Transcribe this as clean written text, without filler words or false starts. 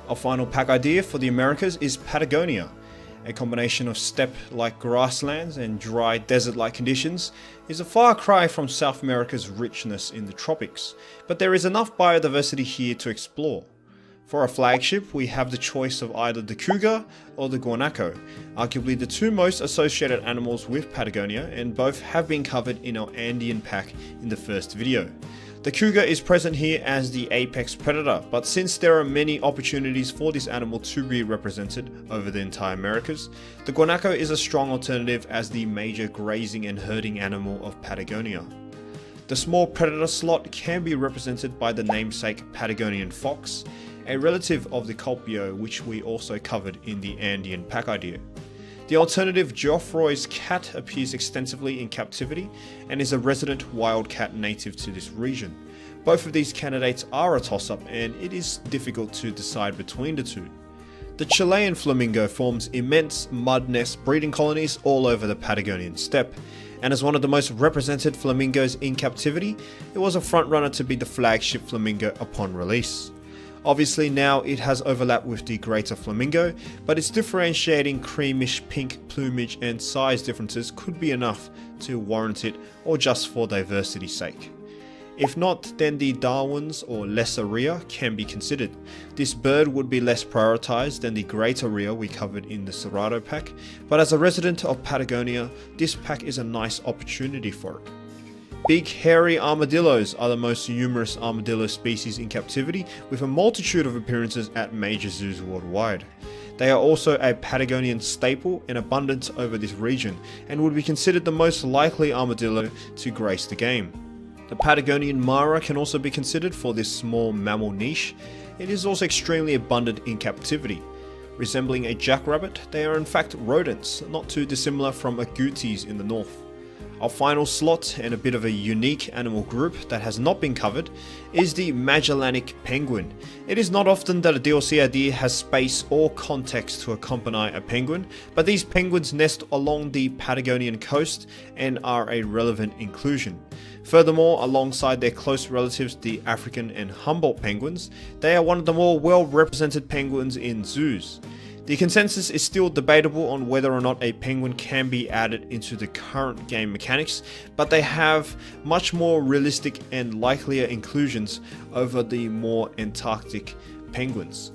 Our final pack idea for the Americas is Patagonia. A combination of steppe-like grasslands and dry desert-like conditions is a far cry from South America's richness in the tropics, but there is enough biodiversity here to explore. For our flagship, we have the choice of either the cougar or the guanaco, arguably the two most associated animals with Patagonia, and both have been covered in our Andean pack in the first video. The cougar is present here as the apex predator, but since there are many opportunities for this animal to be represented over the entire Americas, the guanaco is a strong alternative as the major grazing and herding animal of Patagonia. The small predator slot can be represented by the namesake Patagonian fox, a relative of the Colpio, which we also covered in the Andean pack idea. The alternative Geoffroy's cat appears extensively in captivity and is a resident wildcat native to this region. Both of these candidates are a toss-up and it is difficult to decide between the two. The Chilean flamingo forms immense mud nest breeding colonies all over the Patagonian steppe, and as one of the most represented flamingos in captivity, it was a frontrunner to be the flagship flamingo upon release. Obviously now it has overlap with the greater flamingo, but its differentiating creamish pink plumage and size differences could be enough to warrant it, or just for diversity's sake. If not, then the Darwin's or lesser rhea can be considered. This bird would be less prioritized than the greater rhea we covered in the Cerrado pack, but as a resident of Patagonia, this pack is a nice opportunity for it. Big hairy armadillos are the most numerous armadillo species in captivity, with a multitude of appearances at major zoos worldwide. They are also a Patagonian staple and abundant over this region, and would be considered the most likely armadillo to grace the game. The Patagonian mara can also be considered for this small mammal niche. It is also extremely abundant in captivity. Resembling a jackrabbit, they are in fact rodents, not too dissimilar from agoutis in the north. Our final slot, and a bit of a unique animal group that has not been covered, is the Magellanic penguin. It is not often that a DLC idea has space or context to accompany a penguin, but these penguins nest along the Patagonian coast and are a relevant inclusion. Furthermore, alongside their close relatives the African and Humboldt penguins, they are one of the more well represented penguins in zoos. The consensus is still debatable on whether or not a penguin can be added into the current game mechanics, but they have much more realistic and likelier inclusions over the more Antarctic penguins.